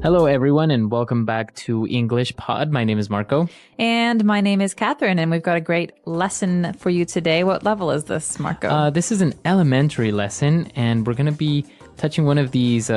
Hello, everyone, and welcome back to English Pod. My name is Marco. And my name is Catherine, and we've got a great lesson for you today. What level is this, Marco? This is an elementary lesson, and we're going to be touching one of these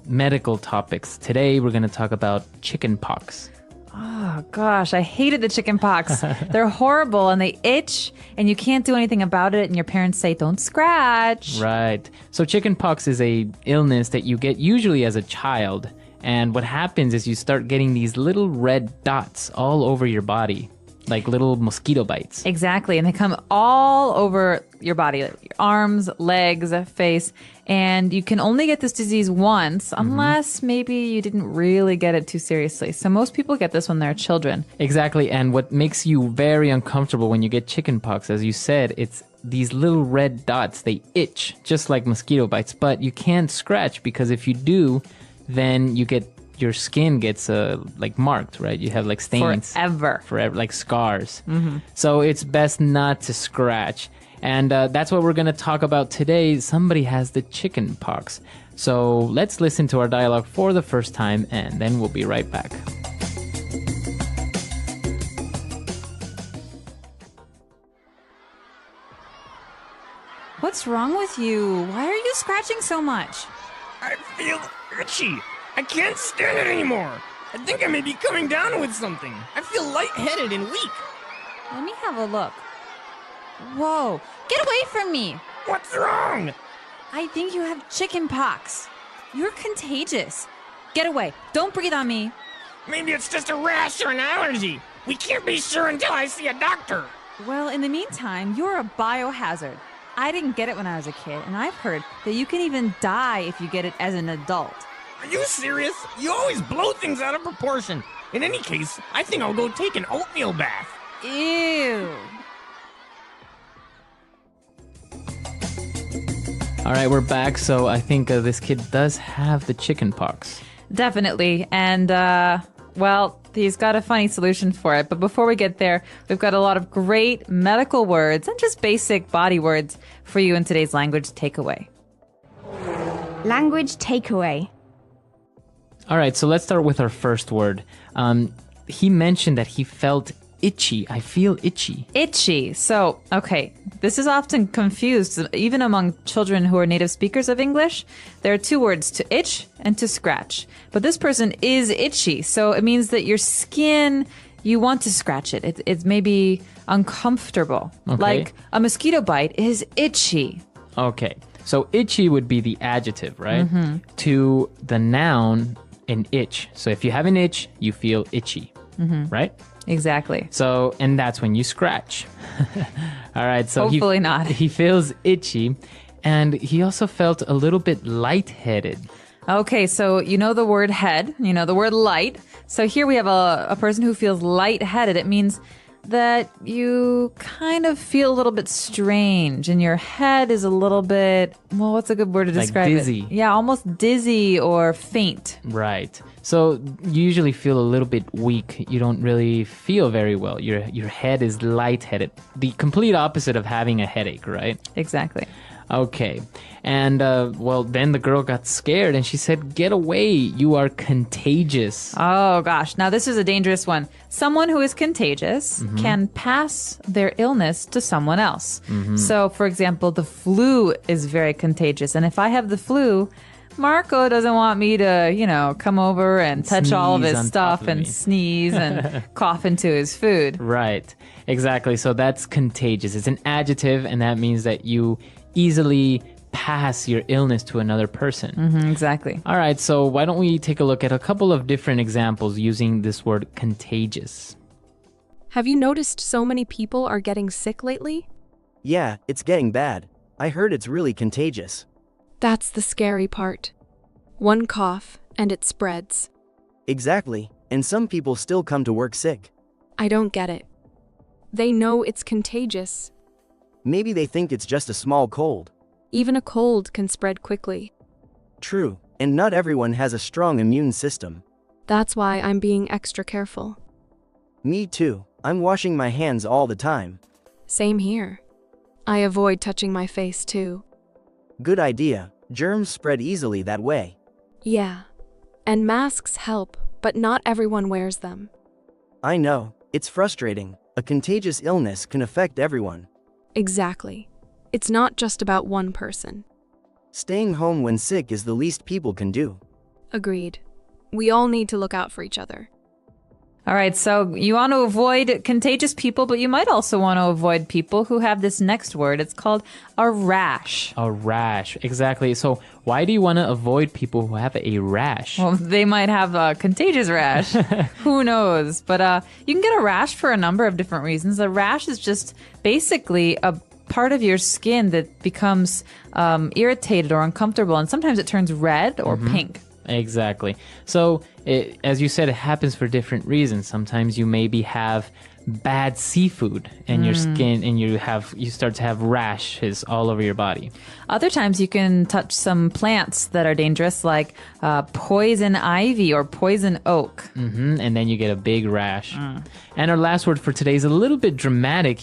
medical topics. Today, we're going to talk about chicken pox. Oh, gosh, I hated the chicken pox. They're horrible, and they itch, and you can't do anything about it, and your parents say, don't scratch. Right. So chicken pox is a illness that you get usually as a child. And what happens is you start getting these little red dots all over your body, like little mosquito bites. Exactly. And they come all over your body, like your arms, legs, face. And you can only get this disease once, unless maybe you didn't really get it too seriously. So most people get this when they're children. Exactly. And what makes you very uncomfortable when you get chicken pox, as you said, it's these little red dots. They itch just like mosquito bites, but you can't scratch because if you do, then your skin gets like marked, right? You have like stains Forever, like scars. So it's best not to scratch. And that's what we're going to talk about today. Somebody has the chicken pox. So let's listen to our dialogue for the first time, and then we'll be right back. What's wrong with you? Why are you scratching so much? I feel itchy. I can't stand it anymore. I think I may be coming down with something. I feel lightheaded and weak. Let me have a look. Whoa, get away from me. What's wrong? I think you have chicken pox. You're contagious. Get away. Don't breathe on me. Maybe it's just a rash or an allergy. We can't be sure until I see a doctor. Well, in the meantime, you're a biohazard. I didn't get it when I was a kid, and I've heard that you can even die if you get it as an adult. Are you serious? You always blow things out of proportion. In any case, I think I'll go take an oatmeal bath. Ew. All right, we're back. So I think this kid does have the chicken pox. Definitely. And, well, he's got a funny solution for it. But before we get there, we've got a lot of great medical words and just basic body words for you in today's language takeaway. Language takeaway. All right, so let's start with our first word. He mentioned that he felt itchy. I feel itchy. Itchy. So, okay, this is often confused, even among children who are native speakers of English. There are two words, to itch and to scratch. But this person is itchy, so it means that your skin, you want to scratch it. It's maybe uncomfortable. Okay. Like a mosquito bite is itchy. Okay, so itchy would be the adjective, right? To the noun, an itch. So if you have an itch, you feel itchy, right? Exactly. So, and that's when you scratch. All right, so Hopefully not. He feels itchy, and he also felt a little bit lightheaded. Okay, so you know the word head, you know the word light. So here we have a person who feels lightheaded. It means that you kind of feel a little bit strange and your head is a little bit, well, what's a good word to describe dizzy. it? Yeah, almost dizzy or faint. Right. So you usually feel a little bit weak. You don't really feel very well. Your head is lightheaded. The complete opposite of having a headache, right? Exactly. Okay. And, well, then the girl got scared and she said, "Get away. You are contagious." Oh, gosh. Now, this is a dangerous one. Someone who is contagious can pass their illness to someone else. So, for example, the flu is very contagious. And if I have the flu, Marco doesn't want me to, come over and touch all of Sneeze his on stuff top of and me. sneeze and cough into his food. Right. Exactly. So that's contagious. It's an adjective, and that means that you easily pass your illness to another person. Exactly. All right, so why don't we take a look at a couple of different examples using this word contagious. Have you noticed so many people are getting sick lately? Yeah, it's getting bad. I heard it's really contagious. That's the scary part. One cough, and it spreads. Exactly, and some people still come to work sick. I don't get it. They know it's contagious. Maybe they think it's just a small cold. Even a cold can spread quickly. True, and not everyone has a strong immune system. That's why I'm being extra careful. Me too. I'm washing my hands all the time. Same here. I avoid touching my face too. Good idea. Germs spread easily that way. Yeah. And masks help, but not everyone wears them. I know, it's frustrating. A contagious illness can affect everyone. Exactly. It's not just about one person. Staying home when sick is the least people can do. Agreed. We all need to look out for each other. All right, so you want to avoid contagious people, but you might also want to avoid people who have this next word. It's called a rash. A rash, exactly. So why do you want to avoid people who have a rash? Well, they might have a contagious rash. Who knows? But you can get a rash for a number of different reasons. A rash is just basically a part of your skin that becomes irritated or uncomfortable, and sometimes it turns red or pink. Exactly. So, as you said, it happens for different reasons. Sometimes you maybe have bad seafood and your skin, and you start to have rashes all over your body. Other times you can touch some plants that are dangerous, like poison ivy or poison oak. And then you get a big rash. And our last word for today is a little bit dramatic.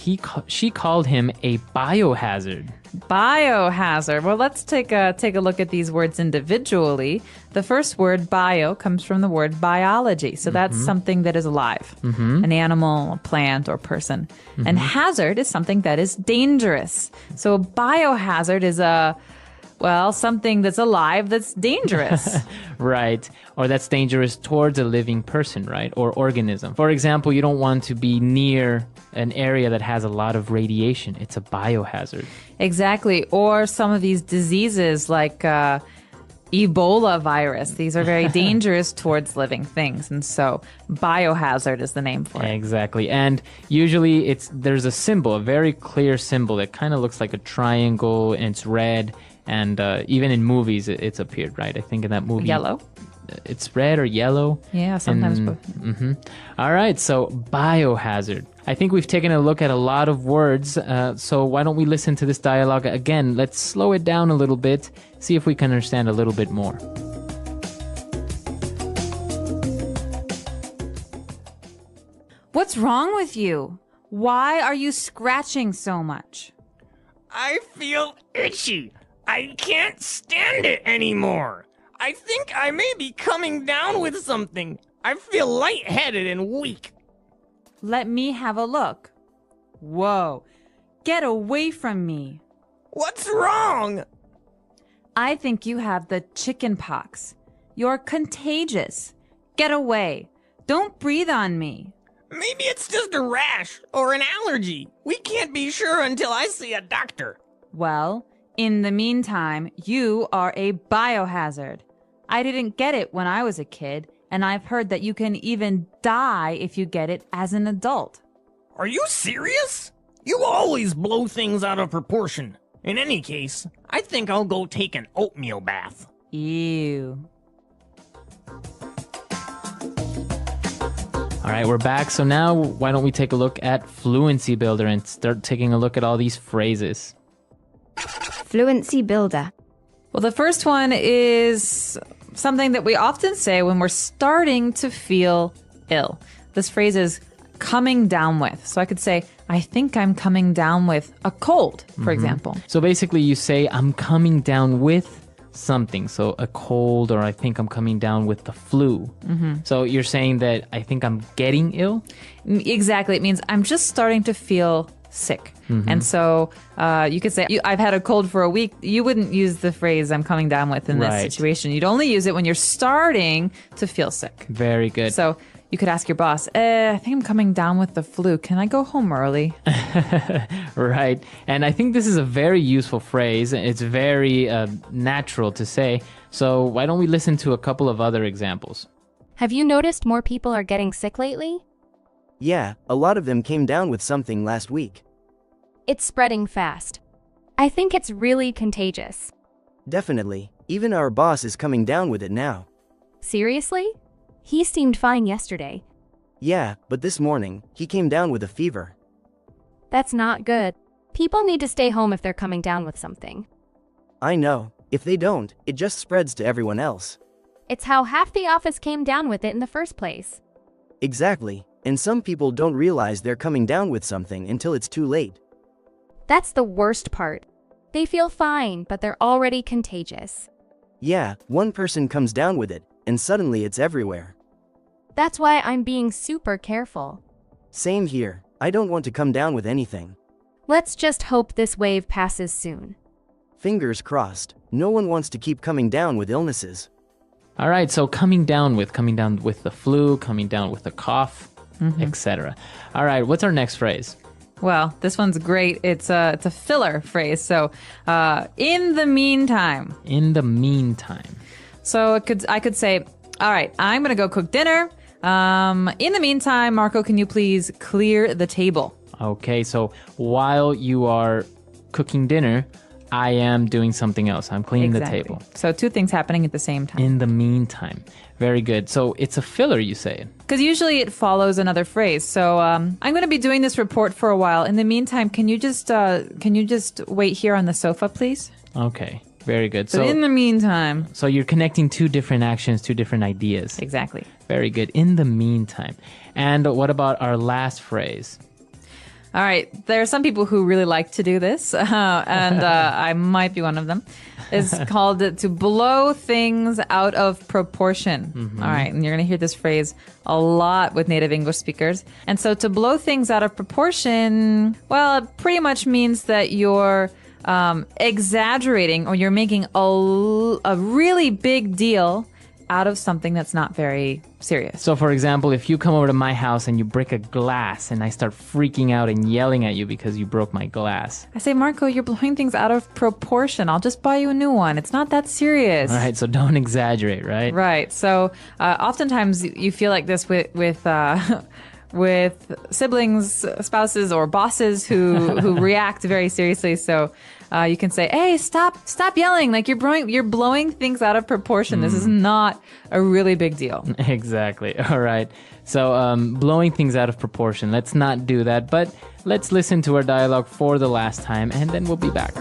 She called him a biohazard. Biohazard. Well, let's take a look at these words individually. The first word, bio, comes from the word biology. So that's something that is alive, an animal, a plant, or person. And hazard is something that is dangerous. So a biohazard is something that's alive that's dangerous. Right. Or that's dangerous towards a living person, right? Or organism. For example, you don't want to be near an area that has a lot of radiation. It's a biohazard. Exactly. Or some of these diseases like Ebola virus. These are very dangerous towards living things. And so biohazard is the name for it. Exactly. And usually there's a symbol, a very clear symbol that kind of looks like a triangle, and it's red. And even in movies, it's appeared, right? I think in that movie. Yellow. It's red or yellow. Yeah, sometimes both. All right, so biohazard. I think we've taken a look at a lot of words, so why don't we listen to this dialogue again? Let's slow it down a little bit, see if we can understand a little bit more. What's wrong with you? Why are you scratching so much? I feel itchy. I can't stand it anymore. I think I may be coming down with something. I feel lightheaded and weak. Let me have a look. Whoa. Get away from me. What's wrong? I think you have the chicken pox. You're contagious. Get away. Don't breathe on me. Maybe it's just a rash or an allergy. We can't be sure until I see a doctor. Well, in the meantime, you are a biohazard. I didn't get it when I was a kid, and I've heard that you can even die if you get it as an adult. Are you serious? You always blow things out of proportion. In any case, I think I'll go take an oatmeal bath. Ew. All right, we're back. So now why don't we take a look at Fluency Builder and start taking a look at all these phrases. Fluency Builder. Well, the first one is something that we often say when we're starting to feel ill. This phrase is coming down with. So I could say, I think I'm coming down with a cold, for example. So basically you say, I'm coming down with something. So a cold, or I think I'm coming down with the flu. So you're saying that I think I'm getting ill? Exactly. It means I'm just starting to feel sick. And so you could say, I've had a cold for a week. You wouldn't use the phrase I'm coming down with in this situation. You'd only use it when you're starting to feel sick. Very good. So you could ask your boss, I think I'm coming down with the flu. Can I go home early? Right. And I think this is a very useful phrase. It's very natural to say. So why don't we listen to a couple of other examples? Have you noticed more people are getting sick lately? Yeah, a lot of them came down with something last week. It's spreading fast. I think it's really contagious. Definitely. Even our boss is coming down with it now. Seriously? He seemed fine yesterday. Yeah, but this morning, he came down with a fever. That's not good. People need to stay home if they're coming down with something. I know. If they don't, it just spreads to everyone else. It's how half the office came down with it in the first place. Exactly. And some people don't realize they're coming down with something until it's too late. That's the worst part. They feel fine, but they're already contagious. Yeah, one person comes down with it, and suddenly it's everywhere. That's why I'm being super careful. Same here. I don't want to come down with anything. Let's just hope this wave passes soon. Fingers crossed. No one wants to keep coming down with illnesses. All right, so coming down with the flu, coming down with a cough, etc. All right, what's our next phrase? Well, this one's great. It's a filler phrase. So, in the meantime. In the meantime. So I could say, all right, I'm gonna go cook dinner. In the meantime, Marco, can you please clear the table? Okay, so while you are cooking dinner, I am doing something else. I'm cleaning the table. So two things happening at the same time. In the meantime. Very good. So it's a filler, you say? Because usually it follows another phrase. So I'm going to be doing this report for a while. In the meantime, can you just wait here on the sofa, please? Okay. Very good. So in the meantime. So you're connecting two different actions, two different ideas. Exactly. Very good. In the meantime. And what about our last phrase? All right. There are some people who really like to do this, and I might be one of them. It's called to blow things out of proportion. All right. And you're going to hear this phrase a lot with native English speakers. And so to blow things out of proportion, well, it pretty much means that you're exaggerating or you're making a really big deal out of something that's not very serious. So, for example, if you come over to my house and you break a glass and I start freaking out and yelling at you because you broke my glass. I say, Marco, you're blowing things out of proportion. I'll just buy you a new one. It's not that serious. All right, so don't exaggerate, right? Right. So, oftentimes you feel like this with siblings, spouses, or bosses who react very seriously. So you can say, "Hey, stop yelling! Like you're blowing things out of proportion. This is not a really big deal." Exactly. All right. So blowing things out of proportion. Let's not do that. But let's listen to our dialogue for the last time, and then we'll be back.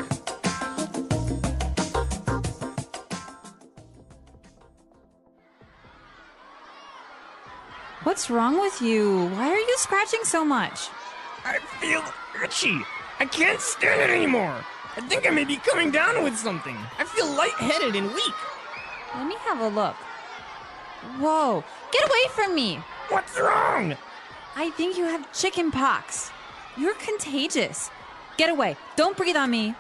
What's wrong with you? Why are you scratching so much? I feel itchy. I can't stand it anymore. I think I may be coming down with something. I feel lightheaded and weak. Let me have a look. Whoa, get away from me. What's wrong? I think you have chicken pox. You're contagious. Get away. Don't breathe on me.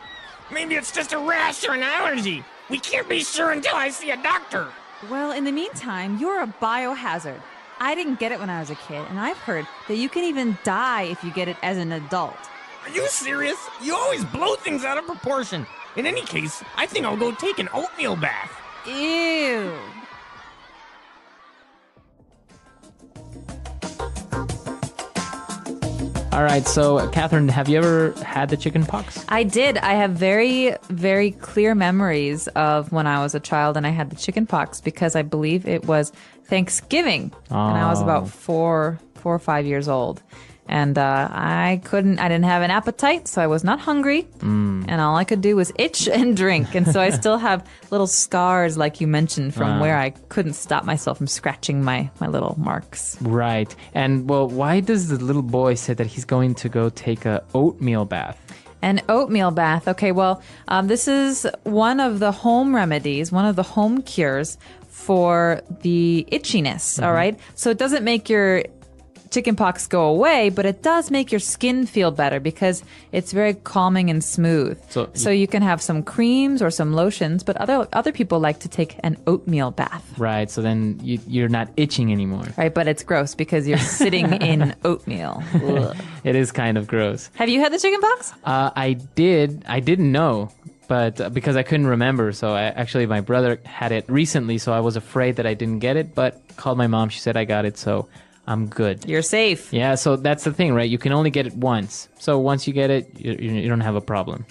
Maybe it's just a rash or an allergy. We can't be sure until I see a doctor. Well, in the meantime, you're a biohazard. I didn't get it when I was a kid, and I've heard that you can even die if you get it as an adult. Are you serious? You always blow things out of proportion. In any case, I think I'll go take an oatmeal bath. Ew. All right, so Catherine, have you ever had the chicken pox? I did. I have very, very clear memories of when I was a child and I had the chicken pox because I believe it was Thanksgiving. And I was about 4 or 5 years old. And I didn't have an appetite, so I was not hungry. And all I could do was itch and drink. And so I still have little scars, like you mentioned, from where I couldn't stop myself from scratching my little marks. Right. And, well, why does the little boy say that he's going to go take a oatmeal bath? An oatmeal bath. Okay, well, this is one of the home remedies, one of the home cures for the itchiness, all right? So it doesn't make your chickenpox go away, but it does make your skin feel better because it's very calming and smooth. So you can have some creams or some lotions, but other people like to take an oatmeal bath. Right, so then you're not itching anymore. Right, but it's gross because you're sitting in oatmeal. Ugh. It is kind of gross. Have you had the chickenpox? I didn't know. But because I couldn't remember, so my brother had it recently, so I was afraid that I didn't get it, but called my mom, she said I got it, so I'm good. You're safe. Yeah, so that's the thing, right? You can only get it once. So once you get it, you don't have a problem.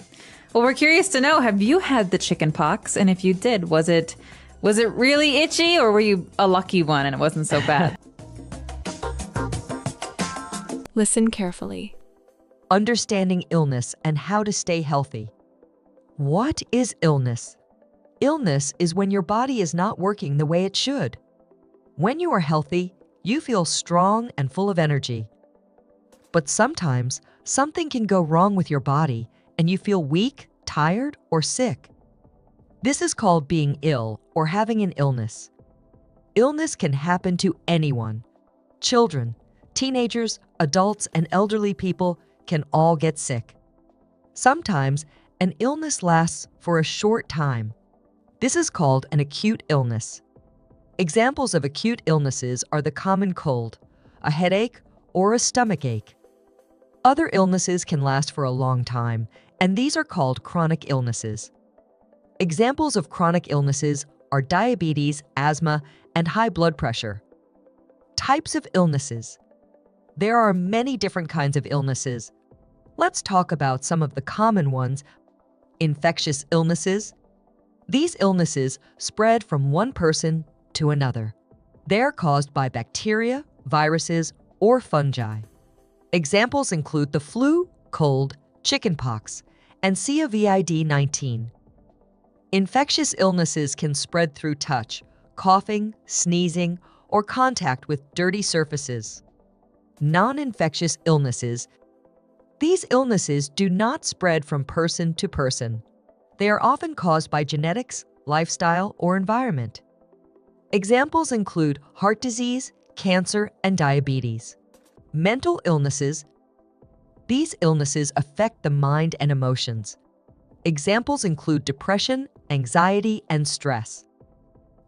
Well, we're curious to know, have you had the chicken pox? And if you did, was it really itchy or were you a lucky one and it wasn't so bad? Listen carefully. Understanding illness and how to stay healthy. What is illness? Illness is when your body is not working the way it should. When you are healthy, you feel strong and full of energy. But sometimes, something can go wrong with your body and you feel weak, tired, or sick. This is called being ill or having an illness. Illness can happen to anyone. Children, teenagers, adults, and elderly people can all get sick. Sometimes, an illness lasts for a short time. This is called an acute illness. Examples of acute illnesses are the common cold, a headache, or a stomach ache. Other illnesses can last for a long time, and these are called chronic illnesses. Examples of chronic illnesses are diabetes, asthma, and high blood pressure. Types of illnesses. There are many different kinds of illnesses. Let's talk about some of the common ones. Infectious illnesses. These illnesses spread from one person to another. They're caused by bacteria, viruses, or fungi. Examples include the flu, cold, chickenpox, and COVID-19. Infectious illnesses can spread through touch, coughing, sneezing, or contact with dirty surfaces. Non-infectious illnesses. These illnesses do not spread from person to person. They are often caused by genetics, lifestyle, or environment. Examples include heart disease, cancer, and diabetes. Mental illnesses. These illnesses affect the mind and emotions. Examples include depression, anxiety, and stress.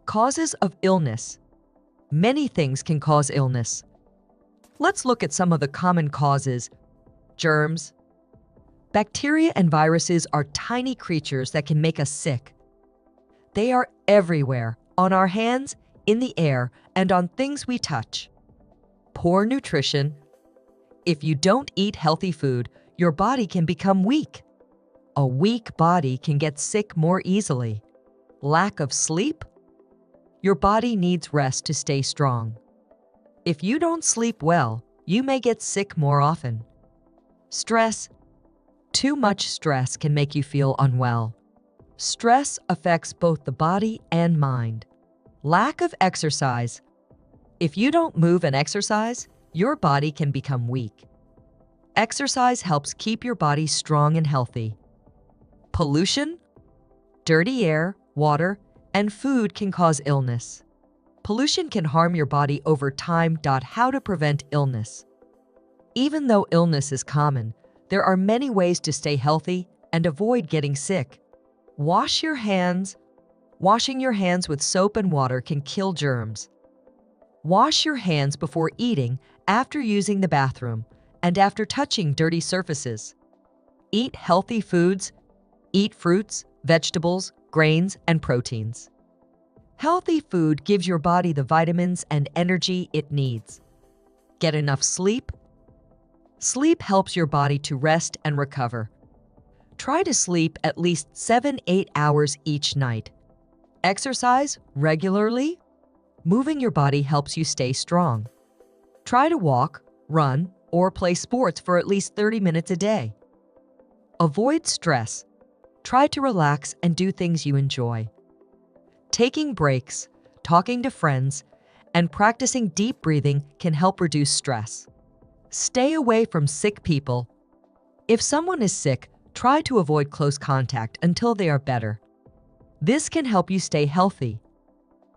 Causes of illness. Many things can cause illness. Let's look at some of the common causes. Germs. Bacteria and viruses are tiny creatures that can make us sick. They are everywhere, on our hands, in the air, and on things we touch. Poor nutrition. If you don't eat healthy food, your body can become weak. A weak body can get sick more easily. Lack of sleep. Your body needs rest to stay strong. If you don't sleep well, you may get sick more often. Stress. Too much stress can make you feel unwell. Stress affects both the body and mind. Lack of exercise. If you don't move and exercise, your body can become weak. Exercise helps keep your body strong and healthy. Pollution. Dirty air, water, and food can cause illness. Pollution can harm your body over time. How to prevent illness. Even though illness is common, there are many ways to stay healthy and avoid getting sick. Wash your hands. Washing your hands with soap and water can kill germs. Wash your hands before eating, after using the bathroom, and after touching dirty surfaces. Eat healthy foods. Eat fruits, vegetables, grains, and proteins. Healthy food gives your body the vitamins and energy it needs. Get enough sleep. Sleep helps your body to rest and recover. Try to sleep at least 7-8 hours each night. Exercise regularly. Moving your body helps you stay strong. Try to walk, run, or play sports for at least 30 minutes a day. Avoid stress. Try to relax and do things you enjoy. Taking breaks, talking to friends, and practicing deep breathing can help reduce stress. Stay away from sick people. If someone is sick, try to avoid close contact until they are better. This can help you stay healthy.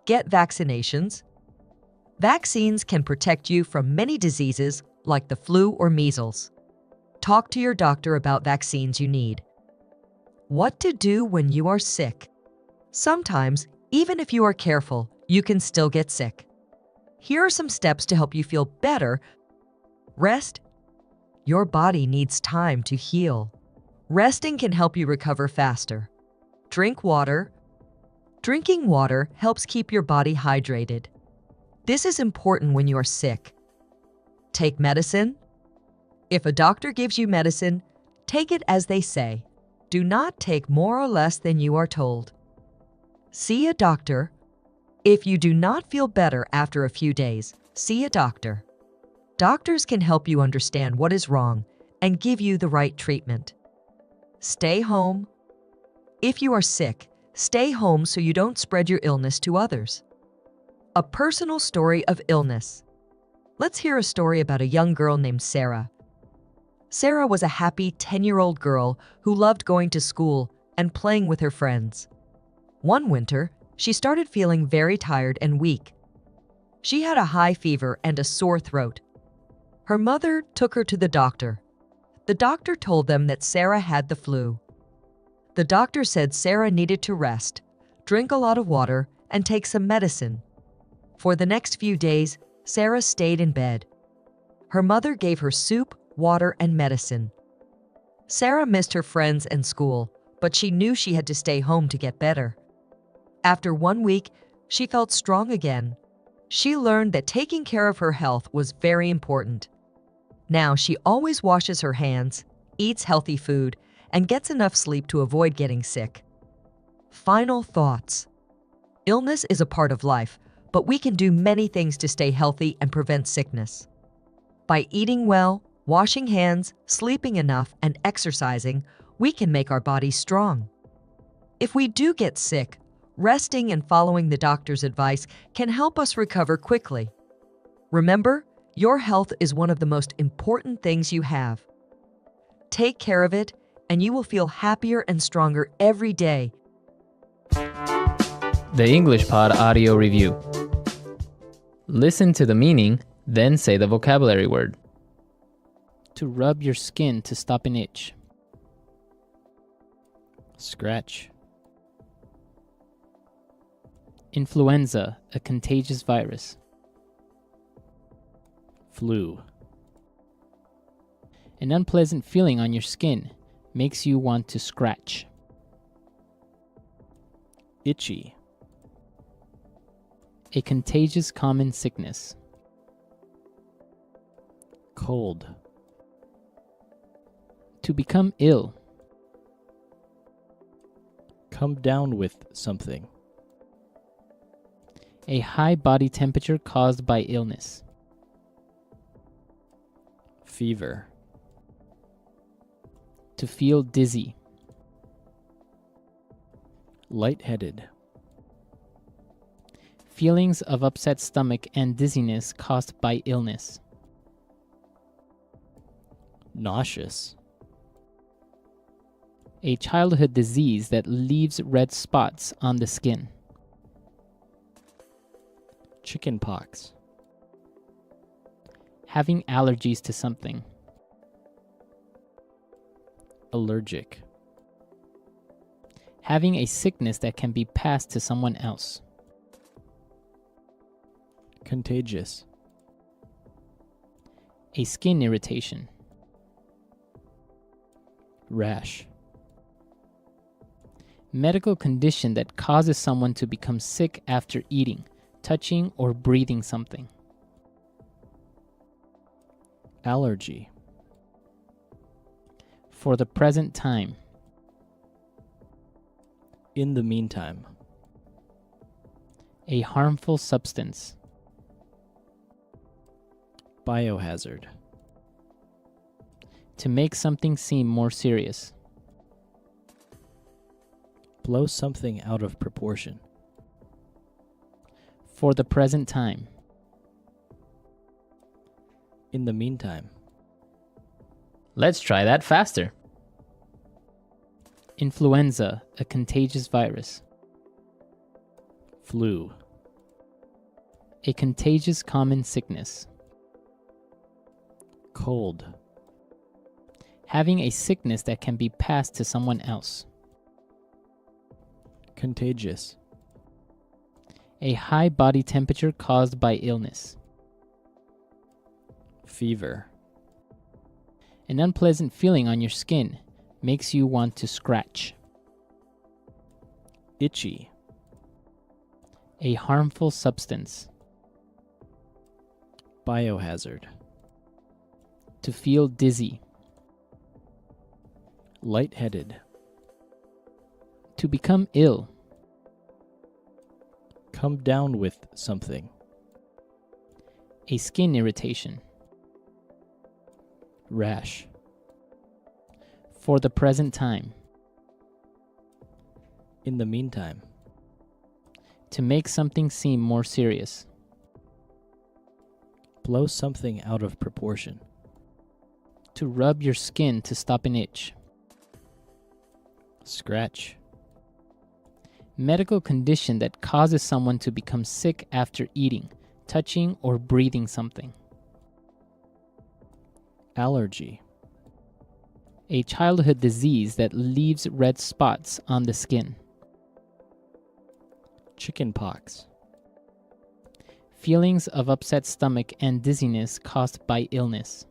Get vaccinations. Vaccines can protect you from many diseases like the flu or measles. Talk to your doctor about vaccines you need. What to do when you are sick. Sometimes, even if you are careful, you can still get sick. Here are some steps to help you feel better. Rest. Your body needs time to heal. Resting can help you recover faster. Drink water. Drinking water helps keep your body hydrated. This is important when you are sick. Take medicine. If a doctor gives you medicine, take it as they say. Do not take more or less than you are told. See a doctor. If you do not feel better after a few days, see a doctor. Doctors can help you understand what is wrong and give you the right treatment. Stay home. If you are sick, stay home so you don't spread your illness to others. A personal story of illness. Let's hear a story about a young girl named Sarah. Sarah was a happy 10-year-old girl who loved going to school and playing with her friends. One winter, she started feeling very tired and weak. She had a high fever and a sore throat. Her mother took her to the doctor. The doctor told them that Sarah had the flu. The doctor said Sarah needed to rest, drink a lot of water, and take some medicine. For the next few days, Sarah stayed in bed. Her mother gave her soup, water, and medicine. Sarah missed her friends and school, but she knew she had to stay home to get better. After 1 week, she felt strong again. She learned that taking care of her health was very important. Now she always washes her hands, eats healthy food, and gets enough sleep to avoid getting sick. Final thoughts. Illness is a part of life, but we can do many things to stay healthy and prevent sickness. By eating well, washing hands, sleeping enough, and exercising, we can make our bodies strong. If we do get sick, resting and following the doctor's advice can help us recover quickly. Remember, your health is one of the most important things you have. Take care of it, and you will feel happier and stronger every day. The English Pod Audio Review. Listen to the meaning, then say the vocabulary word. To rub your skin to stop an itch. Scratch. Influenza, a contagious virus. Flu. An unpleasant feeling on your skin makes you want to scratch. Itchy. A contagious common sickness. Cold. To become ill. Come down with something. A high body temperature caused by illness. Fever. To feel dizzy. Lightheaded. Feelings of upset stomach and dizziness caused by illness. Nauseous. A childhood disease that leaves red spots on the skin. Chickenpox. Having allergies to something. Allergic. Having a sickness that can be passed to someone else. Contagious. A skin irritation. Rash. Medical condition that causes someone to become sick after eating, touching, or breathing something. Allergy. For the present time. In the meantime. A harmful substance. Biohazard. To make something seem more serious. Blow something out of proportion. For the present time. In the meantime. Let's try that faster. Influenza, a contagious virus. Flu. A contagious common sickness. Cold. Having a sickness that can be passed to someone else. Contagious. A high body temperature caused by illness. Fever. An unpleasant feeling on your skin makes you want to scratch. Itchy. A harmful substance. Biohazard. To feel dizzy. Lightheaded. To become ill. Come down with something. A skin irritation. Rash. For the present time. In the meantime. To make something seem more serious. Blow something out of proportion. To rub your skin to stop an itch. Scratch. Medical condition that causes someone to become sick after eating, touching or breathing something. Allergy. A childhood disease that leaves red spots on the skin. Chickenpox. Feelings of upset stomach and dizziness caused by illness.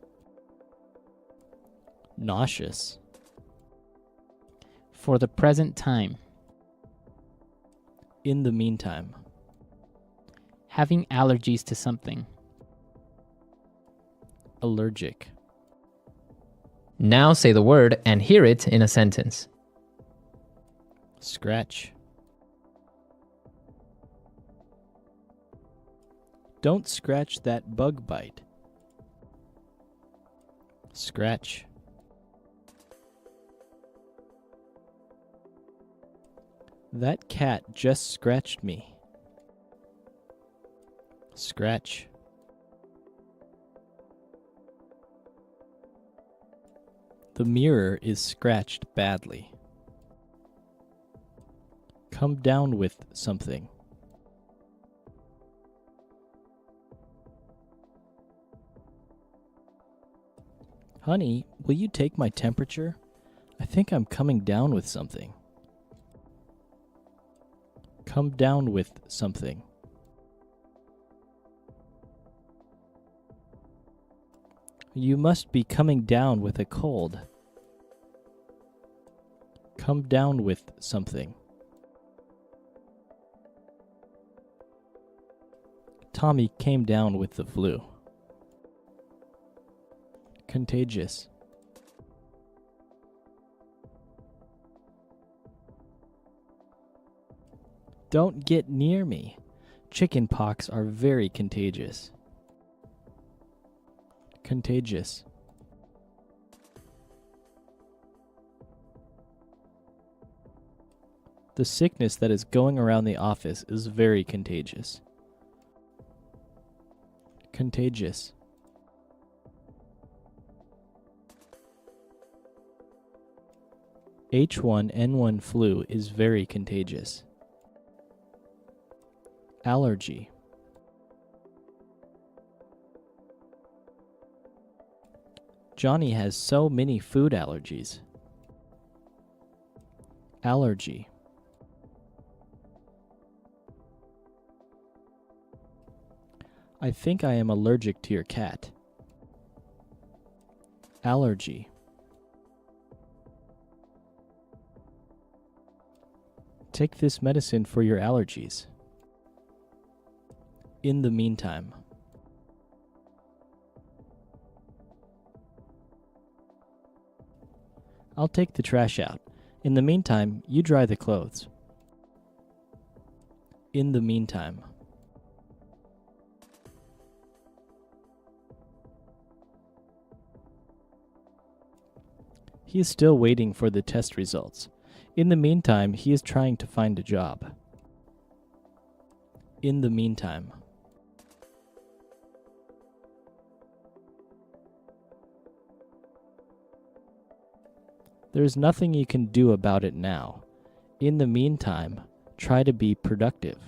Nauseous. For the present time. In the meantime. Having allergies to something. Allergic. Now say the word and hear it in a sentence. Scratch. Don't scratch that bug bite. Scratch. That cat just scratched me. Scratch. The mirror is scratched badly. Come down with something. Honey, will you take my temperature? I think I'm coming down with something. Come down with something. You must be coming down with a cold. Come down with something. Tommy came down with the flu. Contagious. Don't get near me. Chickenpox are very contagious. Contagious. The sickness that is going around the office is very contagious. Contagious. H1N1 flu is very contagious. Allergy. Johnny has so many food allergies. Allergy. I think I am allergic to your cat. Allergy. Take this medicine for your allergies. In the meantime. I'll take the trash out. In the meantime, you dry the clothes. In the meantime. He is still waiting for the test results. In the meantime, he is trying to find a job. In the meantime. There is nothing you can do about it now. In the meantime, try to be productive.